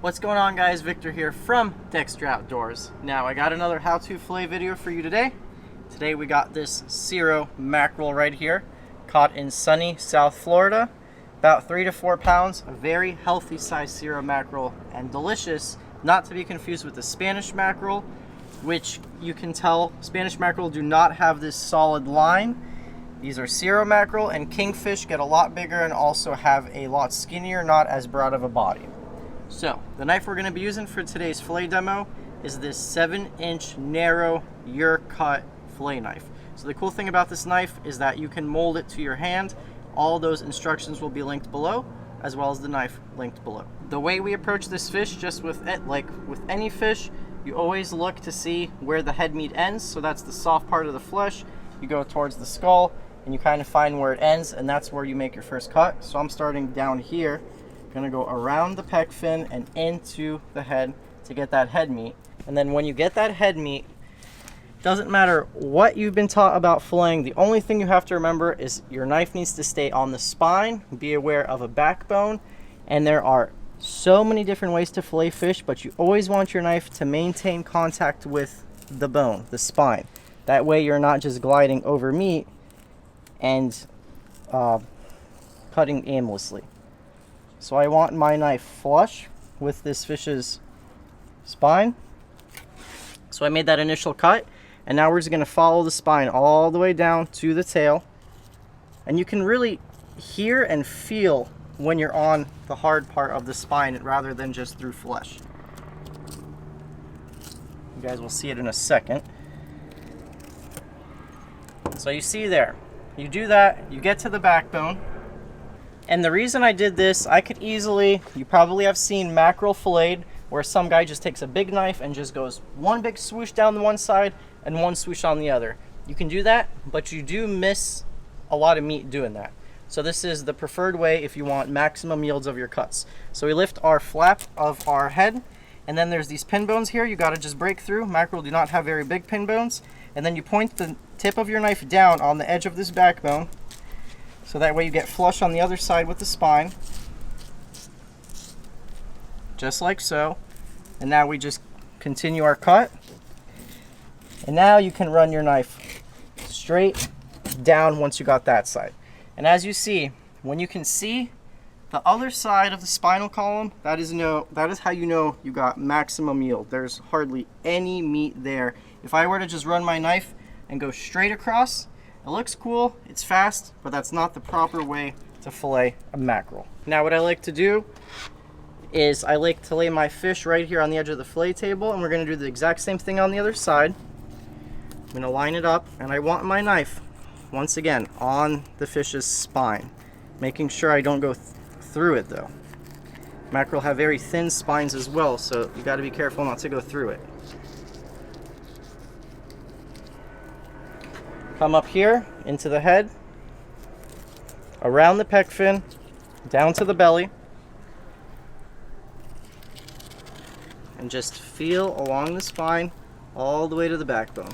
What's going on, guys? Victor here from Dexter Outdoors. Now, I got another how-to fillet video for you today. Today we got this Cero Mackerel right here, caught in sunny South Florida. About 3 to 4 pounds, a very healthy size Cero Mackerel, and delicious, not to be confused with the Spanish Mackerel, which you can tell Spanish Mackerel do not have this solid line. These are Cero Mackerel, and Kingfish get a lot bigger and also have a lot skinnier, not as broad of a body. So, the knife we're going to be using for today's fillet demo is this 7-inch narrow ear cut fillet knife. So the cool thing about this knife is that you can mold it to your hand. All those instructions will be linked below, as well as the knife linked below. The way we approach this fish, just with it, like with any fish, you always look to see where the head meat ends. So that's the soft part of the flesh. You go towards the skull and you kind of find where it ends, and that's where you make your first cut. So I'm starting down here. Gonna go around the pec fin and into the head to get that head meat. And then when you get that head meat, doesn't matter what you've been taught about filleting, the only thing you have to remember is your knife needs to stay on the spine. Be aware of a backbone, and there are so many different ways to fillet fish, but you always want your knife to maintain contact with the bone, the spine. That way you're not just gliding over meat and cutting aimlessly. So I want my knife flush with this fish's spine. So I made that initial cut, and now we're just going to follow the spine all the way down to the tail. And you can really hear and feel when you're on the hard part of the spine rather than just through flesh. You guys will see it in a second. So you see there, you do that, you get to the backbone. And the reason I did this, I could easily, you probably have seen mackerel filleted, where some guy just takes a big knife and just goes one big swoosh down the one side and one swoosh on the other. You can do that, but you do miss a lot of meat doing that. So this is the preferred way if you want maximum yields of your cuts. So we lift our flap of our head, and then there's these pin bones here. You gotta just break through. Mackerel do not have very big pin bones. And then you point the tip of your knife down on the edge of this backbone, so that way you get flush on the other side with the spine. Just like so. And now we just continue our cut. And now you can run your knife straight down once you got that side. And as you see, when you can see the other side of the spinal column, that is how you know you got maximum yield. There's hardly any meat there. If I were to just run my knife and go straight across, it looks cool, it's fast, but that's not the proper way to fillet a mackerel. Now what I like to do is I like to lay my fish right here on the edge of the fillet table, and we're gonna do the exact same thing on the other side. I'm gonna line it up, and I want my knife, once again, on the fish's spine, making sure I don't go through it though. Mackerel have very thin spines as well, so you gotta be careful not to go through it. Come up here into the head, around the pec fin, down to the belly, and just feel along the spine all the way to the backbone.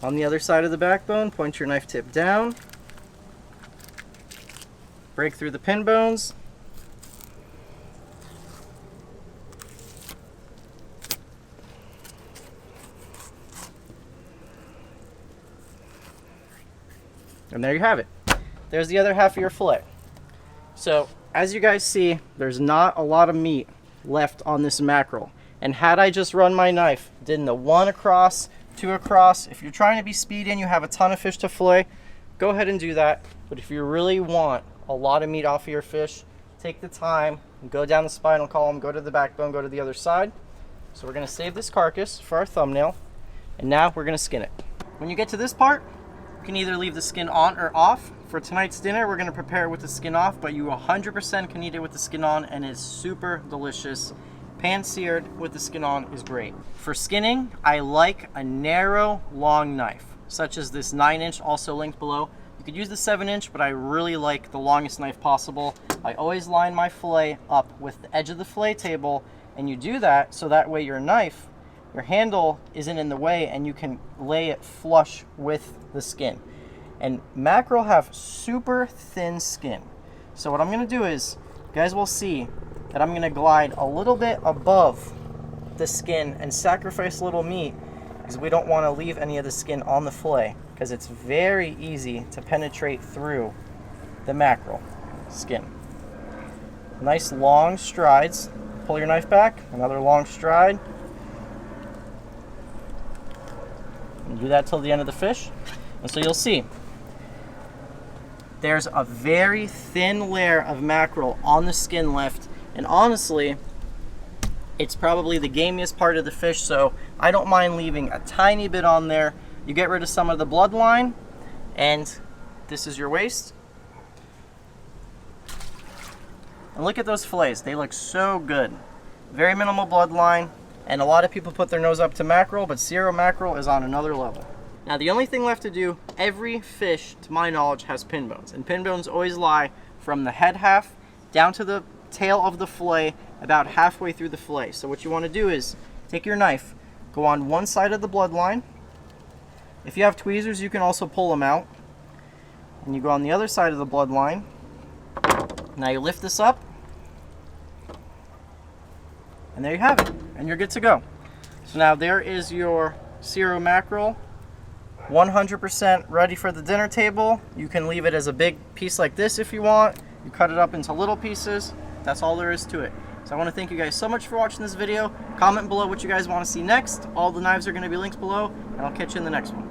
On the other side of the backbone, point your knife tip down, break through the pin bones, and there you have it. There's the other half of your fillet. So as you guys see, there's not a lot of meat left on this mackerel. And had I just run my knife, did the 1 across, 2 across, if you're trying to be speedy and you have a ton of fish to fillet, go ahead and do that. But if you really want a lot of meat off of your fish, take the time, go down the spinal column, go to the backbone, go to the other side. So we're gonna save this carcass for our thumbnail, and now we're gonna skin it. When you get to this part, you can either leave the skin on or off. For tonight's dinner, we're gonna prepare it with the skin off, but you 100% can eat it with the skin on, and it's super delicious. Pan-seared with the skin on is great. For skinning, I like a narrow, long knife, such as this 9-inch, also linked below. You could use the 7-inch, but I really like the longest knife possible. I always line my fillet up with the edge of the fillet table, and you do that so that way your knife, your handle isn't in the way, and you can lay it flush with the skin. And mackerel have super thin skin. So what I'm gonna do is you guys will see that I'm gonna glide a little bit above the skin and sacrifice a little meat because we don't want to leave any of the skin on the fillet because it's very easy to penetrate through the mackerel skin. Nice long strides. Pull your knife back, another long stride. And do that till the end of the fish. And so you'll see there's a very thin layer of mackerel on the skin left, and honestly, it's probably the gamiest part of the fish, so I don't mind leaving a tiny bit on there. You get rid of some of the bloodline, and this is your waist. And look at those fillets, they look so good. Very minimal bloodline, and a lot of people put their nose up to mackerel, but Cero Mackerel is on another level. Now the only thing left to do, every fish, to my knowledge, has pin bones, and pin bones always lie from the head half down to the tail of the fillet, about halfway through the fillet. So what you want to do is take your knife, go on one side of the bloodline. If you have tweezers, you can also pull them out. And you go on the other side of the bloodline. Now you lift this up, and there you have it, and you're good to go. So now there is your Cero Mackerel, 100% ready for the dinner table. You can leave it as a big piece like this if you want. You cut it up into little pieces. That's all there is to it. So I want to thank you guys so much for watching this video. Comment below what you guys want to see next. All the knives are going to be linked below, and I'll catch you in the next one.